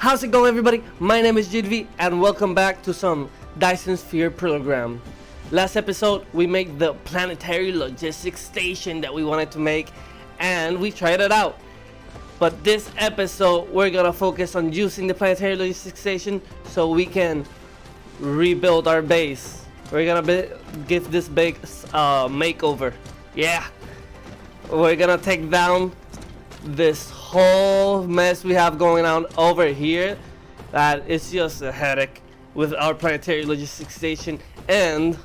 How's it going, everybody? My name is JV and welcome back to some Dyson Sphere program. Last episode we made the Planetary logistics station that we wanted to make, and we tried it out. But this episode we're gonna focus on using the Planetary logistics station so we can rebuild our base. We're gonna give this big makeover. Yeah, we're gonna take down this whole mess we have going on over here. That is just a headache with our Planetary logistics station. And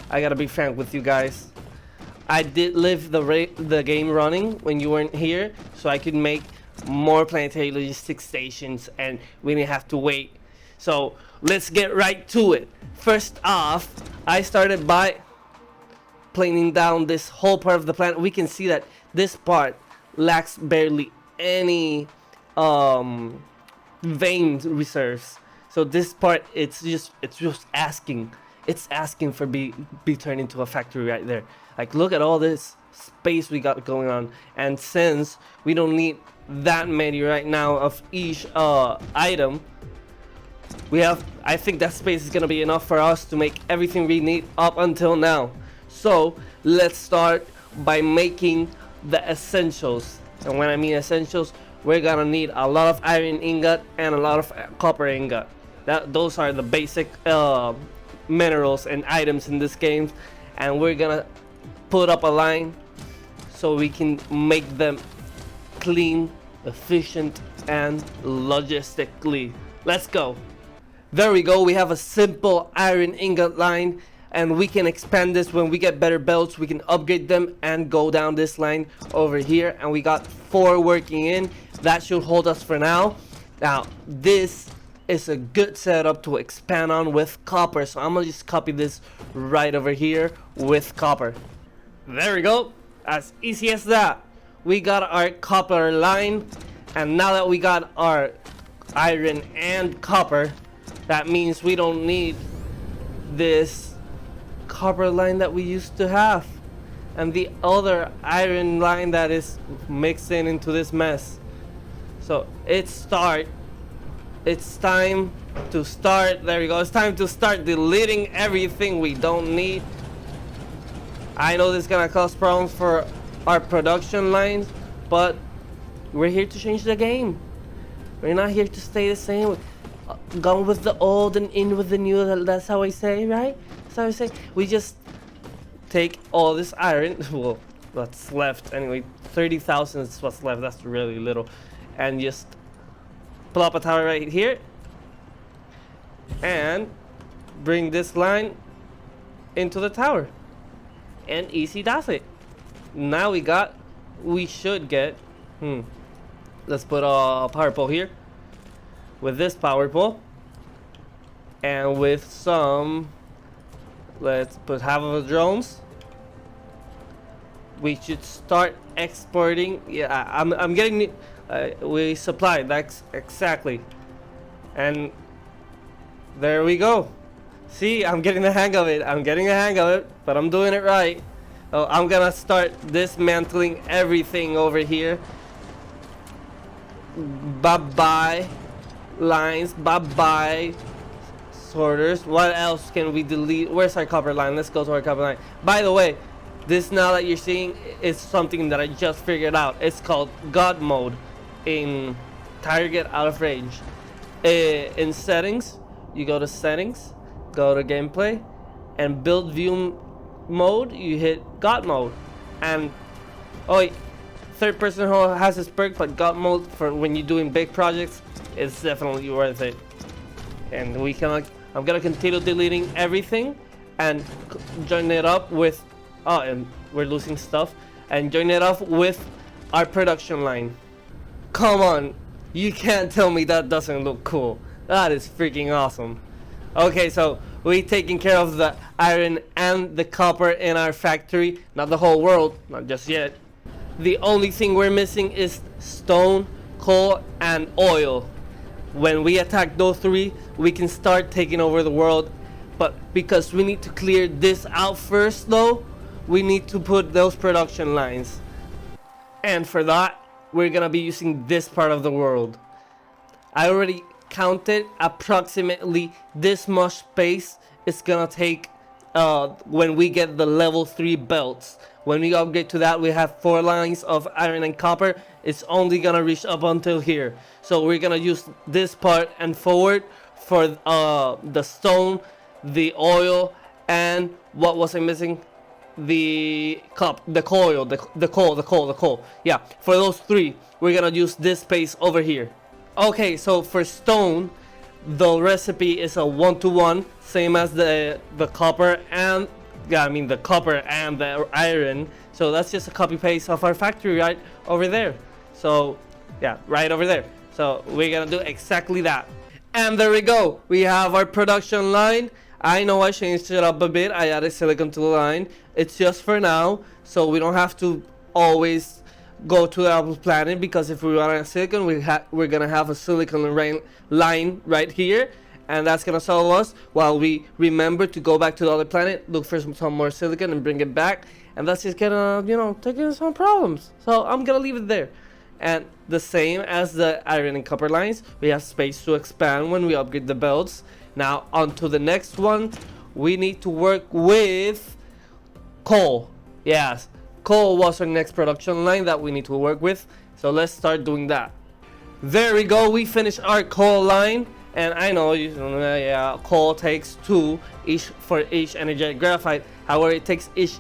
I gotta be frank with you guys, I did leave the game running when you weren't here so I could make more Planetary logistics stations and we didn't have to wait. So let's get right to it. First off, I started by planing down this whole part of the planet. We can see that this part lacks barely any vein reserves. So this part, it's just asking for be turned into a factory right there. Like, look at all this space we got going on, and since we don't need that many right now of each item, I think that space is gonna be enough for us to make everything we need up until now. So let's start by making the essentials. And when I mean essentials, we're gonna need a lot of iron ingot and a lot of copper ingot. Those are the basic minerals and items in this game, and we're gonna put up a line so we can make them clean, efficient, and logistically. Let's go. There we go. We have a simple iron ingot line, and we can expand this when we get better belts. We can upgrade them and go down this line over here, and we got 4 working in. That should hold us for now. Now this is a good setup to expand on with copper, so I'm gonna just copy this right over here with copper. There we go. As easy as that. We got our copper line, and now that we got our iron and copper, that means we don't need this copper line that we used to have and the other iron line that is mixing into this mess. So it's time to start. There we go. It's time to start deleting everything we don't need. I know this is gonna cause problems for our production lines, but we're here to change the game. We're not here to stay the same. Gone with the old and in with the new. That's how I say, right? That's how I say. We just take all this iron, well, what's left anyway, 30,000 is what's left, that's really little, and just plop a tower right here and bring this line into the tower, and easy does it. Now we should get let's put a power pole here with this power pole, and with some, let's put half of the drones. We should start exporting. Yeah, I'm getting we supplied. That's exactly. And there we go. See, I'm getting the hang of it. But I'm doing it right. Oh, I'm gonna start dismantling everything over here. Bye-bye lines. Bye-bye sorters. What else can we delete? Where's our copper line? Let's go to our copper line. By the way, this now that you're seeing is something that I just figured out. It's called God mode in target out of range. In settings, you go to settings, go to gameplay, and build view mode, you hit God mode. And third person has this perk, but God mode for when you're doing big projects is definitely worth it. And I'm gonna continue deleting everything and join it up with and we're losing stuff, and join it up with our production line. Come on, you can't tell me that doesn't look cool. That is freaking awesome. Okay, so we taking care of the iron and the copper in our factory, not the whole world, not just yet. The only thing we're missing is stone, coal, and oil. When we attack those 3, we can start taking over the world. But because we need to clear this out first though, we need to put those production lines. And for that, we're gonna be using this part of the world. I already counted approximately this much space it's gonna take when we get the level 3 belts. When we upgrade to that, we have 4 lines of iron and copper. It's only gonna reach up until here. So we're gonna use this part and forward for the stone, the oil, and what was I missing? The coal. Yeah, for those 3, we're gonna use this space over here. Okay, so for stone, the recipe is a 1-to-1, same as the copper and the copper and the iron. So that's just a copy paste of our factory right over there. So yeah, right over there. So we're gonna do exactly that. And there we go. We have our production line. I know I changed it up a bit. I added silicon to the line. It's just for now, so we don't have to always go to the other planet, because if we run out of silicon, we're gonna have a silicon line right here, and that's gonna solve us while we remember to go back to the other planet, look for some more silicon and bring it back, and that's just gonna, take us some problems. So I'm gonna leave it there. And the same as the iron and copper lines, we have space to expand when we upgrade the belts. Now on to the next one. We need to work with coal. Yes, coal was our next production line that we need to work with. So let's start doing that. There we go. We finished our coal line. And I know, yeah, coal takes 2 each for each energetic graphite. However, it takes each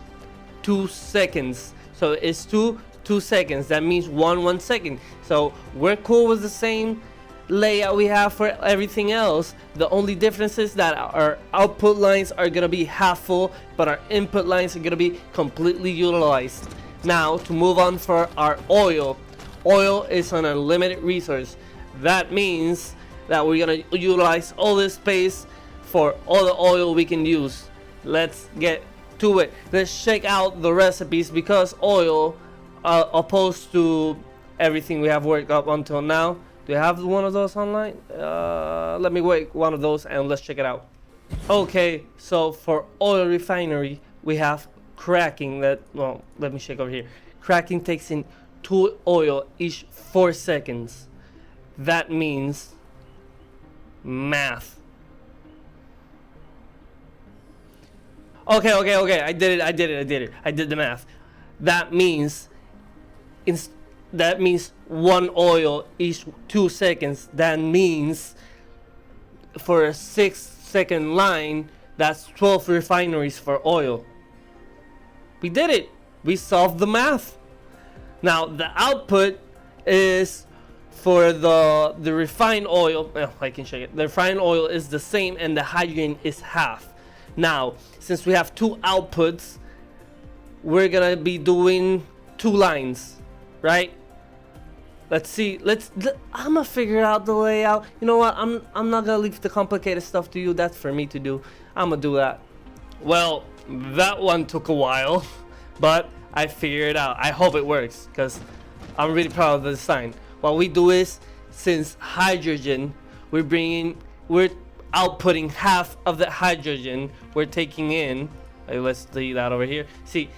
2 seconds. So it's 2 seconds. That means 1 second. So we're cool with the same layout we have for everything else. The only difference is that our output lines are gonna be half full, but our input lines are gonna be completely utilized. Now to move on for our oil. Oil is an unlimited resource. That means that we're gonna utilize all this space for all the oil we can use. Let's get to it. Let's check out the recipes, because oil, opposed to everything we have worked up until now. Do you have one of those online? Let me wait one of those and let's check it out. Okay, so for oil refinery, we have cracking. Let me check over here. Cracking takes in 2 oil each 4 seconds. That means math. Okay. I did it. I did the math. That means 1 oil each 2 seconds. That means for a 6-second line, that's 12 refineries for oil. We did it. We solved the math. Now the output is for the refined oil. I can check it. The refined oil is the same and the hydrogen is half. Now since we have 2 outputs, we're gonna be doing 2 lines, right? Let's see. I'm gonna figure out the layout. You know what? I'm not gonna leave the complicated stuff to you. That's for me to do. I'm gonna do that. Well, that one took a while, but I figured it out. I hope it works, because I'm really proud of the design. What we do is, since hydrogen, we're outputting half of the hydrogen we're taking in. Let's do that over here. See,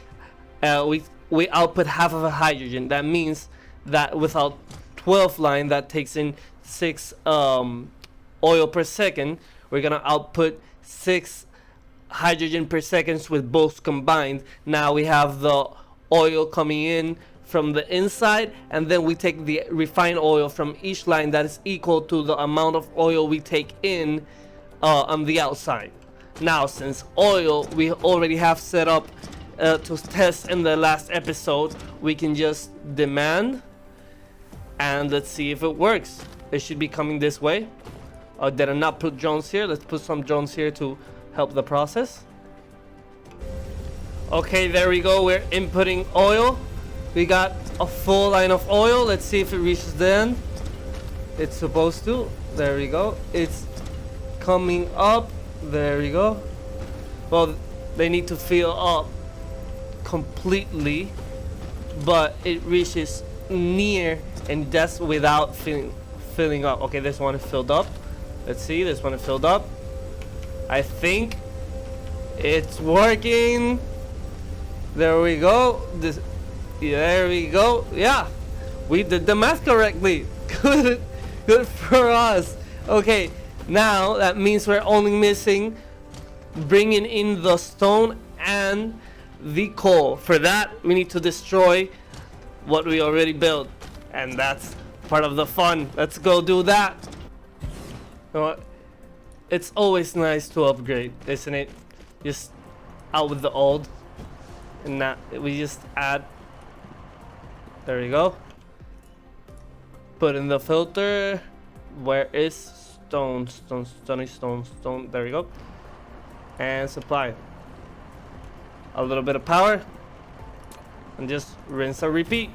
we output half of a hydrogen. That means that without 12 line that takes in 6 oil per second, we're gonna output 6 hydrogen per second with both combined. Now we have the oil coming in from the inside, and then we take the refined oil from each line that is equal to the amount of oil we take in on the outside. Now since oil we already have set up to test in the last episode, we can just demand, and let's see if it works. It should be coming this way. Did I not put drones here? Let's put some drones here to help the process. Okay, there we go. We're inputting oil. We got a full line of oil. Let's see if it reaches the end. It's supposed to. There we go. It's coming up. There we go. Well, they need to fill up completely, but it reaches near, and that's without filling up. Okay, this one is filled up. Let's see, this one is filled up. I think it's working. There we go. There we go. Yeah, we did the math correctly. Good for us. Okay, now that means we're only missing bringing in the stone and the coal. For that, we need to destroy what we already built, and that's part of the fun. Let's go do that. You know what? It's always nice to upgrade, isn't it? Just out with the old, and now we just add. There we go. Put in the filter. Where is stone? Stone, stony stone, stone. There we go. And supply. A little bit of power. And just rinse and repeat.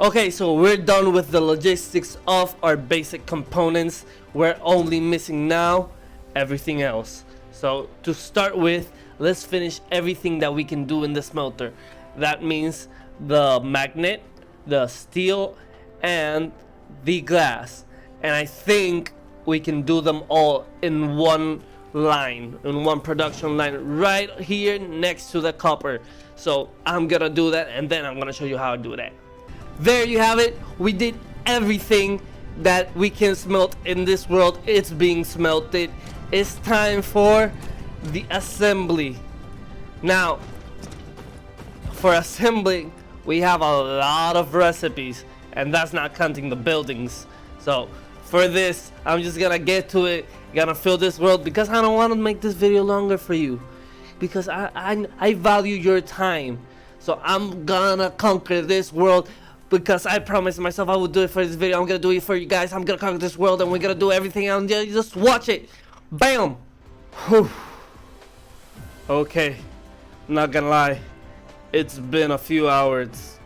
Okay, so we're done with the logistics of our basic components. We're only missing now everything else. So to start with, let's finish everything that we can do in the smelter. That means the magnet, the steel, and the glass. And I think we can do them all in one line, in one production line right here next to the copper. So I'm gonna do that, and then I'm gonna show you how to do that. There you have it. We did everything that we can smelt in this world. It's being smelted. It's time for the assembly. Now, for assembling, we have a lot of recipes, and that's not counting the buildings. So for this, I'm just gonna get to it. Gonna fill this world because I don't want to make this video longer for you, because I value your time. So I'm gonna conquer this world, because I promised myself I would do it for this video. I'm gonna do it for you guys. I'm gonna conquer this world, and we're gonna do everything. And just watch it. Bam. Whew. Okay, not gonna lie, it's been a few hours,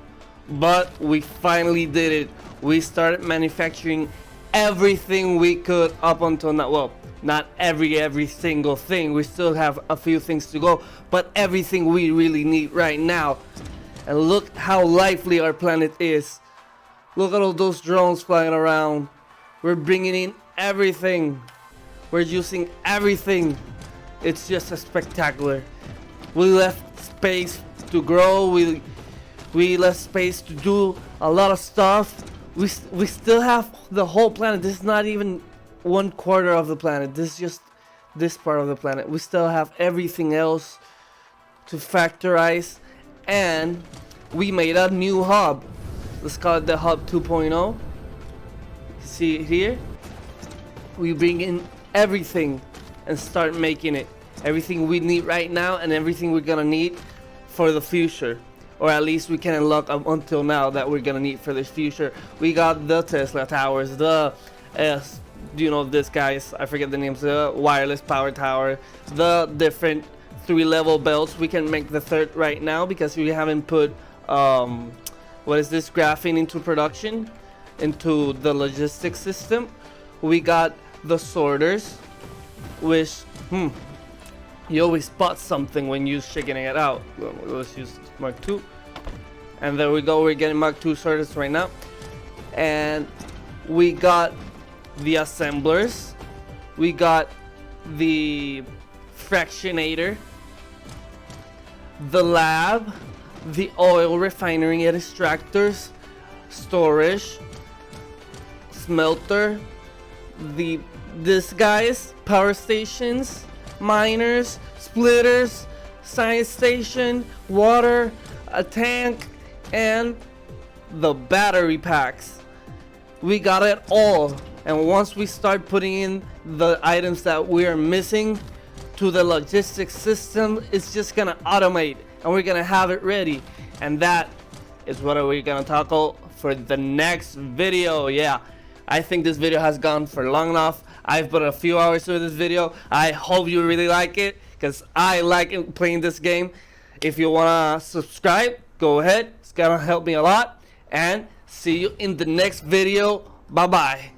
but we finally did it. We started manufacturing everything we could up until now. Well, not every single thing. We still have a few things to go, but everything we really need right now. And look how lively our planet is. Look at all those drones flying around. We're bringing in everything. We're using everything. It's just a spectacular. We left space to grow. We left space to do a lot of stuff. We still have the whole planet. This is not even 1/4 of the planet. This is just this part of the planet. We still have everything else to factorize, and we made a new hub. Let's call it the hub 2.0. See it here? We bring in everything and start making it. Everything we need right now and everything we're gonna need for the future. Or at least we can unlock up until now that we're gonna need for the future. We got the Tesla towers, the you know, this guys, I forget the names, the wireless power tower, the different 3-level belts. We can make the third right now because we haven't put what is this, graphene into production, into the logistics system. We got the sorters, which you always spot something when you're shaking it out. Let's use Mark II. And there we go, we're getting Mark II sorters right now. And we got the assemblers. We got the fractionator, the lab, the oil refinery and extractors, storage, smelter, this guys, power stations, miners, splitters, science station, water, a tank, and the battery packs. We got it all. And once we start putting in the items that we are missing to the logistics system, it's just gonna automate and we're gonna have it ready. And that is what we're gonna tackle for the next video. Yeah, I think this video has gone for long enough. I've put a few hours through this video. I hope you really like it, because I like playing this game. If you wanna subscribe, go ahead. It's gonna help me a lot. And see you in the next video. Bye bye.